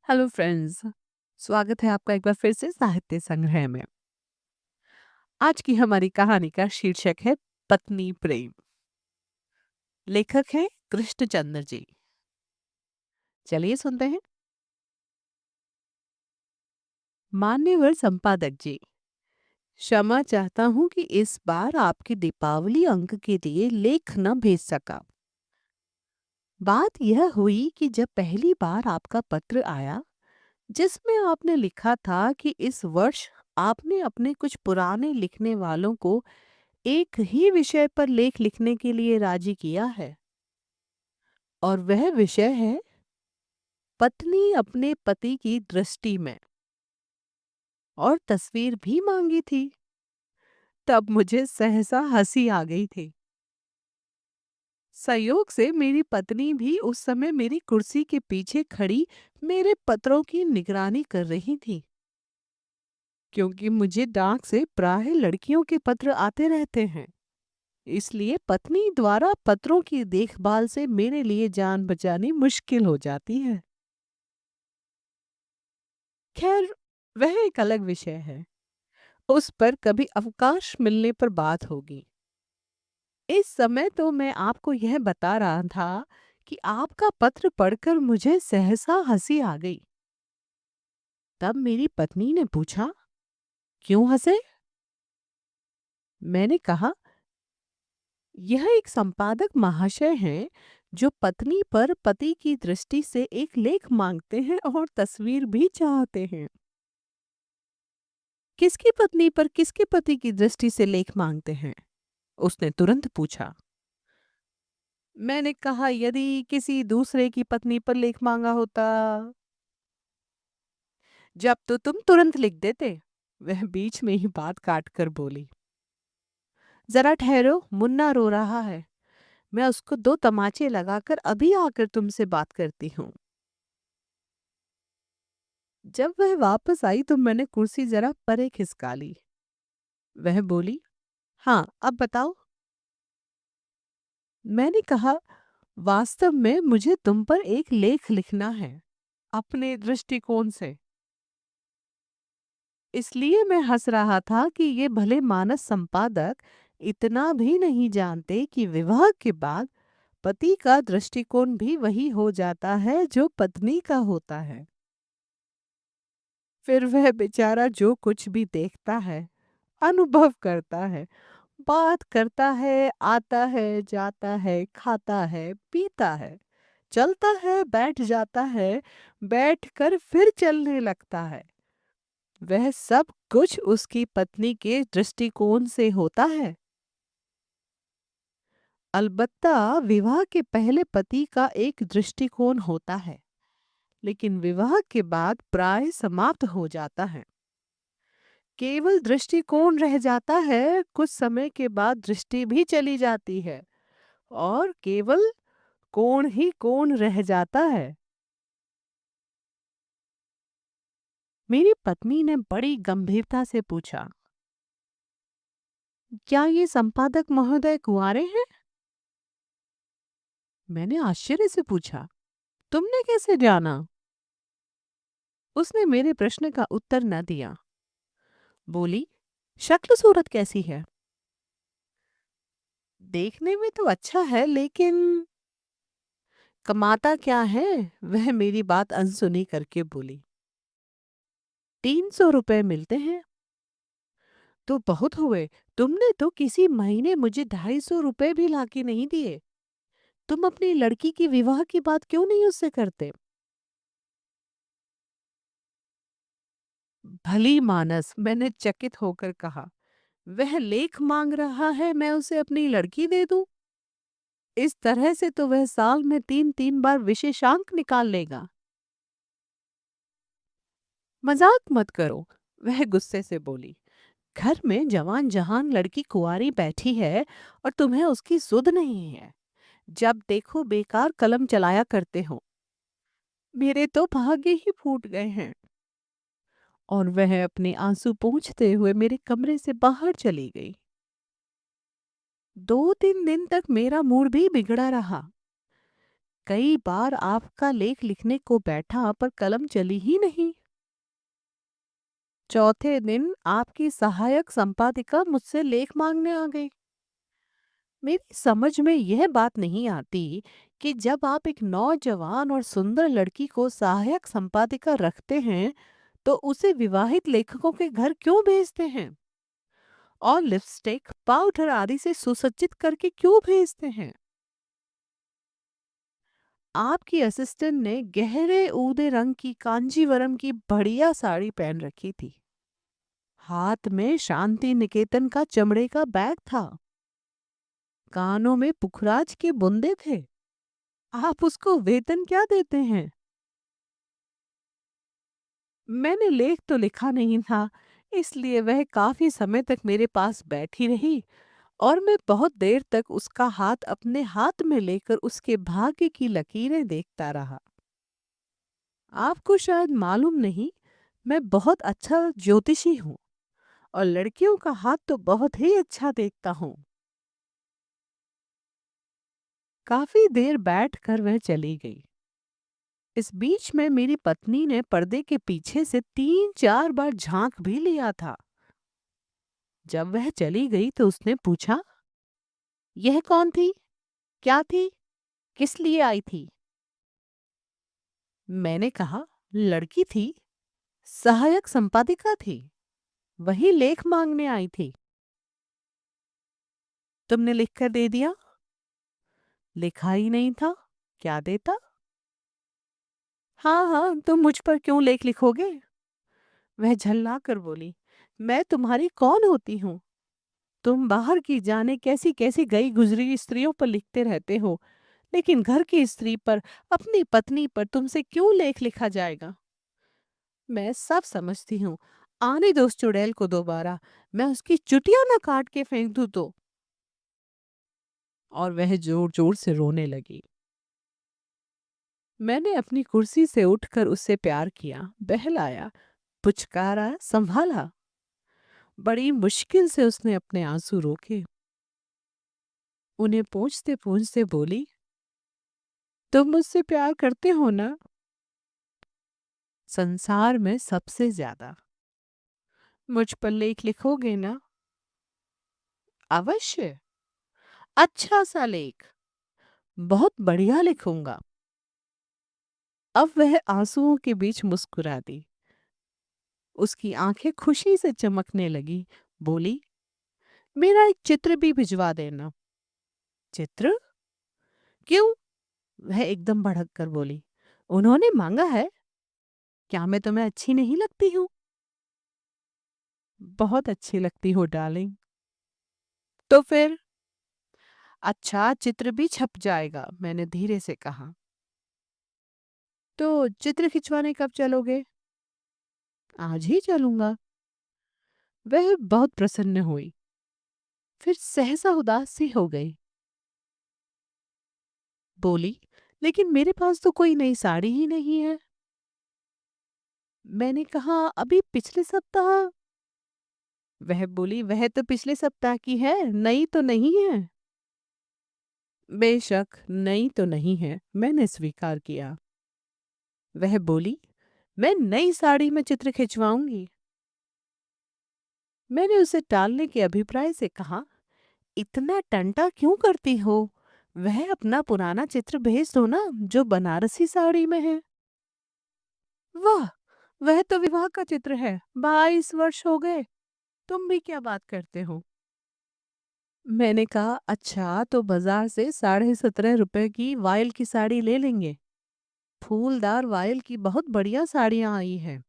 Hello friends. स्वागत है आपका एक बार फिर से साहित्य संग्रह में। आज की हमारी कहानी का शीर्षक है पत्नी प्रेम। लेखक हैं कृष्णचंद्र जी। चलिए सुनते हैं। मान्यवर संपादक जी, क्षमा चाहता हूँ कि इस बार आपके दीपावली अंक के लिए लेख न भेज सका। बात यह हुई कि जब पहली बार आपका पत्र आया जिसमें आपने लिखा था कि इस वर्ष आपने अपने कुछ पुराने लिखने वालों को एक ही विषय पर लेख लिखने के लिए राजी किया है, और वह विषय है पत्नी अपने पति की दृष्टि में, और तस्वीर भी मांगी थी। तब मुझे सहसा हंसी आ गई थी। संयोग से मेरी पत्नी भी उस समय मेरी कुर्सी के पीछे खड़ी मेरे पत्रों की निगरानी कर रही थी, क्योंकि मुझे डाक से प्राय लड़कियों के पत्र आते रहते हैं। इसलिए पत्नी द्वारा पत्रों की देखभाल से मेरे लिए जान बचानी मुश्किल हो जाती है। खैर, वह एक अलग विषय है। उस पर कभी अवकाश मिलने पर बात होगी। इस समय तो मैं आपको यह बता रहा था कि आपका पत्र पढ़कर मुझे सहसा हंसी आ गई। तब मेरी पत्नी ने पूछा, क्यों हंसे? मैंने कहा, यह एक संपादक महाशय हैं जो पत्नी पर पति की दृष्टि से एक लेख मांगते हैं और तस्वीर भी चाहते हैं। किसकी पत्नी पर किसके पति की दृष्टि से लेख मांगते हैं? उसने तुरंत पूछा। मैंने कहा, यदि किसी दूसरे की पत्नी पर लेख मांगा होता। जब तो तुम तुरंत लिख देते। वह बीच में ही बात काट कर बोली, जरा ठहरो, मुन्ना रो रहा है। मैं उसको दो तमाचे लगाकर अभी आकर तुमसे बात करती हूँ। जब वह वापस आई तो मैंने कुर्सी जरा परे खिसका ली। वह बोली, हाँ अब बताओ। मैंने कहा, वास्तव में मुझे तुम पर एक लेख लिखना है, अपने दृष्टिकोण से। इसलिए मैं हंस रहा था कि ये भले मानस संपादक इतना भी नहीं जानते कि विवाह के बाद पति का दृष्टिकोण भी वही हो जाता है जो पत्नी का होता है। फिर वह बेचारा जो कुछ भी देखता है, अनुभव करता है, बात करता है, आता है, जाता है, खाता है, पीता है, चलता है, बैठ जाता है, बैठकर फिर चलने लगता है, वह सब कुछ उसकी पत्नी के दृष्टिकोण से होता है। अलबत्ता विवाह के पहले पति का एक दृष्टिकोण होता है, लेकिन विवाह के बाद प्राय समाप्त हो जाता है। केवल दृष्टिकोण रह जाता है, कुछ समय के बाद दृष्टि भी चली जाती है और केवल कोण ही कोण रह जाता है। मेरी पत्नी ने बड़ी गंभीरता से पूछा, क्या ये संपादक महोदय कुंवारे हैं? मैंने आश्चर्य से पूछा, तुमने कैसे जाना? उसने मेरे प्रश्न का उत्तर न दिया। बोली, शक्ल सूरत कैसी है? देखने में तो अच्छा है, लेकिन कमाता क्या है? वह मेरी बात अनसुनी करके बोली, 300 रुपए मिलते हैं। तो बहुत हुए। तुमने तो किसी महीने मुझे 250 रुपए भी लाके नहीं दिए। तुम अपनी लड़की की विवाह की बात क्यों नहीं उससे करते? भली मानस, मैंने चकित होकर कहा, वह लेख मांग रहा है, मैं उसे अपनी लड़की दे दूं? इस तरह से तो वह साल में 3-3 बार विशेषांक निकाल लेगा। मजाक मत करो, वह गुस्से से बोली। घर में जवान जहान लड़की कुंवारी बैठी है और तुम्हें उसकी सुध नहीं है। जब देखो बेकार कलम चलाया करते हो। मेरे तो भाग्य ही फूट गए हैं। और वह अपने आंसू पोंछते हुए मेरे कमरे से बाहर चली गई। 2-3 दिन तक मेरा मूड भी बिगड़ा रहा। कई बार आपका लेख लिखने को बैठा पर कलम चली ही नहीं। चौथे दिन आपकी सहायक संपादिका मुझसे लेख मांगने आ गई। मेरी समझ में यह बात नहीं आती कि जब आप एक नौजवान और सुंदर लड़की को सहायक संपादिका रखते हैं तो उसे विवाहित लेखकों के घर क्यों भेजते हैं और लिपस्टिक पाउडर आदि से सुसज्जित करके क्यों भेजते हैं। आपकी असिस्टेंट ने गहरे ऊदे रंग की कांजीवरम की बढ़िया साड़ी पहन रखी थी। हाथ में शांति निकेतन का चमड़े का बैग था। कानों में पुखराज के बुंदे थे। आप उसको वेतन क्या देते हैं? मैंने लेख तो लिखा नहीं था, इसलिए वह काफी समय तक मेरे पास बैठी रही और मैं बहुत देर तक उसका हाथ अपने हाथ में लेकर उसके भाग्य की लकीरें देखता रहा। आपको शायद मालूम नहीं, मैं बहुत अच्छा ज्योतिषी हूँ और लड़कियों का हाथ तो बहुत ही अच्छा देखता हूँ। काफी देर बैठकर वह चली गई। इस बीच में मेरी पत्नी ने पर्दे के पीछे से 3-4 बार झांक भी लिया था। जब वह चली गई तो उसने पूछा, यह कौन थी? क्या थी? किस लिए आई थी? मैंने कहा, लड़की थी, सहायक संपादिका थी, वही लेख मांगने आई थी। तुमने लिख कर दे दिया? लिखा ही नहीं था, क्या देता? हाँ हाँ, तुम मुझ पर क्यों लेख लिखोगे? वह झल्ला कर बोली, मैं तुम्हारी कौन होती हूँ? तुम बाहर की जाने कैसी कैसी गई गुजरी स्त्रियों पर लिखते रहते हो, लेकिन घर की स्त्री पर, अपनी पत्नी पर तुमसे क्यों लेख लिखा जाएगा? मैं सब समझती हूँ। आने दो उस चुड़ैल को दोबारा, मैं उसकी चुटिया न काट के फेंक दूँ तो। और वह जोर जोर से रोने लगी। मैंने अपनी कुर्सी से उठकर उससे प्यार किया, बहलाया, पुचकारा, संभाला। बड़ी मुश्किल से उसने अपने आंसू रोके। उन्हें पोंछते पोंछते बोली, तुम मुझसे प्यार करते हो ना? संसार में सबसे ज्यादा। मुझ पर लेख लिखोगे ना? अवश्य। अच्छा सा लेख, बहुत बढ़िया लिखूंगा। अब वह आंसुओं के बीच मुस्कुरा दी। उसकी आंखें खुशी से चमकने लगी। बोली, मेरा एक चित्र भी भिजवा देना। चित्र? क्यों? वह एकदम भड़क कर बोली, उन्होंने मांगा है। क्या मैं तुम्हें अच्छी नहीं लगती हूँ? बहुत अच्छी लगती हो डार्लिंग। तो फिर? अच्छा, चित्र भी छप जाएगा, मैंने धीरे से कहा। तो चित्र खिंचवाने कब चलोगे? आज ही चलूंगा। वह बहुत प्रसन्न हुई, फिर सहसा उदास सी हो गई। बोली, लेकिन मेरे पास तो कोई नई साड़ी ही नहीं है। मैंने कहा, अभी पिछले सप्ताह। वह बोली, वह तो पिछले सप्ताह की है, नई तो नहीं है। बेशक नई तो नहीं है, मैंने स्वीकार किया। वह बोली, मैं नई साड़ी में चित्र खिंचवाऊंगी। मैंने उसे टालने के अभिप्राय से कहा, इतना टंटा क्यों करती हो? वह अपना पुराना चित्र भेज दो ना, जो बनारसी साड़ी में है। वाह, वह तो विवाह का चित्र है, 22 वर्ष हो गए। तुम भी क्या बात करते हो? मैंने कहा, अच्छा तो बाजार से 17.5 रुपए की वायल की साड़ी ले लेंगे। फूलदार वायल की बहुत बढ़िया साड़ियां आई हैं।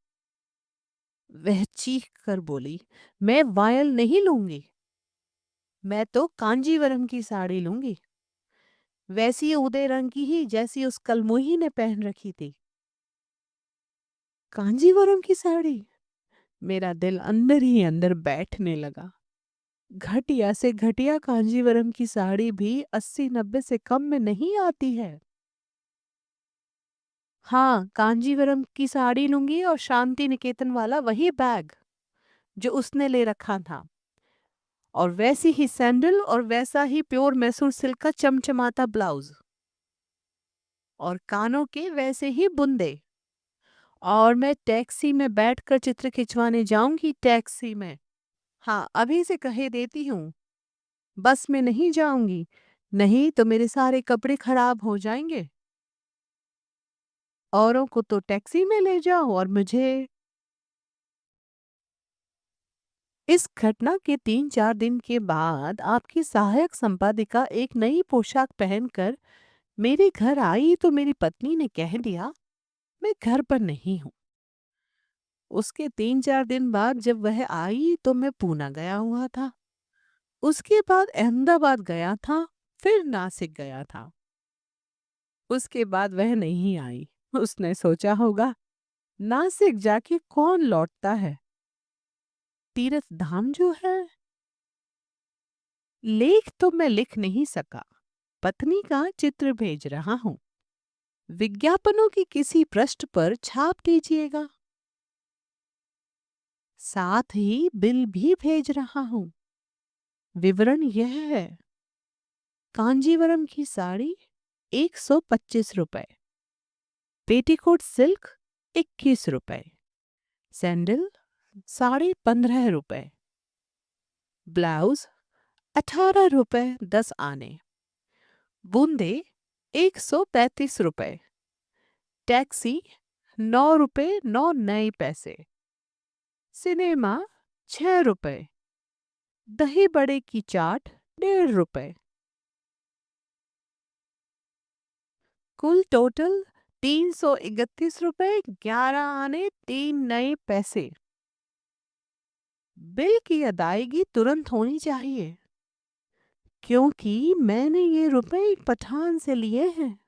वह चीख कर बोली, मैं वायल नहीं लूंगी, मैं तो कांजीवरम की साड़ी लूंगी, वैसी उदय रंग की ही जैसी उस कलमुही ने पहन रखी थी। कांजीवरम की साड़ी? मेरा दिल अंदर ही अंदर बैठने लगा। घटिया से घटिया कांजीवरम की साड़ी भी 80-90 से कम में नहीं आती है। हाँ, कांजीवरम की साड़ी लूंगी और शांति निकेतन वाला वही बैग जो उसने ले रखा था, और वैसी ही सैंडल और वैसा ही प्योर मैसूर सिल्क का चमचमाता ब्लाउज। और कानों के वैसे ही बुंदे। और मैं टैक्सी में बैठकर चित्र खिंचवाने जाऊंगी, टैक्सी में। हाँ, अभी से कहे देती हूँ, बस में नहीं जाऊंगी, नहीं तो मेरे सारे कपड़े खराब हो जाएंगे। औरों को तो टैक्सी में ले जाओ और मुझे। इस घटना के 3-4 दिन के बाद आपकी सहायक संपादिका एक नई पोशाक पहनकर मेरे घर आई तो मेरी पत्नी ने कह दिया, मैं घर पर नहीं हूँ। उसके 3-4 दिन बाद जब वह आई तो मैं पूना गया हुआ था। उसके बाद अहमदाबाद गया था, फिर नासिक गया था। उसके बाद वह नहीं आई। उसने सोचा होगा, नासिक जाके कौन लौटता है, तीर्थ धाम जो है। लेख तो मैं लिख नहीं सका, पत्नी का चित्र भेज रहा हूँ। विज्ञापनों की किसी पृष्ठ पर छाप दीजिएगा। साथ ही बिल भी भेज रहा हूँ। विवरण यह है, कांजीवरम की साड़ी 125 रुपए, पेटीकोट सिल्क 21 रुपए, सैंडल 15.5 रुपए, ब्लाउज 18 रुपए 10 आने, बूंदे 135 रुपए, टैक्सी 9 रुपए 9 नए पैसे, सिनेमा 6 रुपए, दही बड़े की चाट 1.5 रुपए, कुल टोटल 331 रुपए 11 आने 3 नए पैसे। बिल की अदायगी तुरंत होनी चाहिए, क्योंकि मैंने ये रुपए एक पठान से लिए हैं,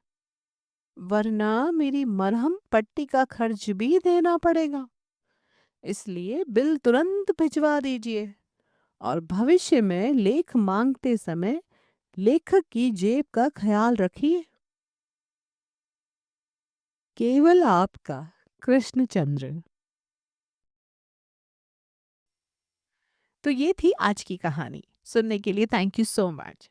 वरना मेरी मरहम पट्टी का खर्च भी देना पड़ेगा। इसलिए बिल तुरंत भिजवा दीजिए और भविष्य में लेख मांगते समय लेखक की जेब का ख्याल रखिए। केवल आपका, कृष्णचंद्र। तो ये थी आज की कहानी। सुनने के लिए थैंक यू सो मच।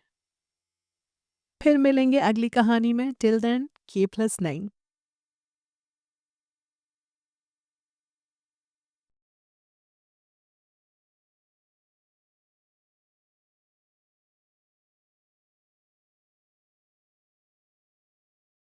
फिर मिलेंगे अगली कहानी में। Till then, K+9।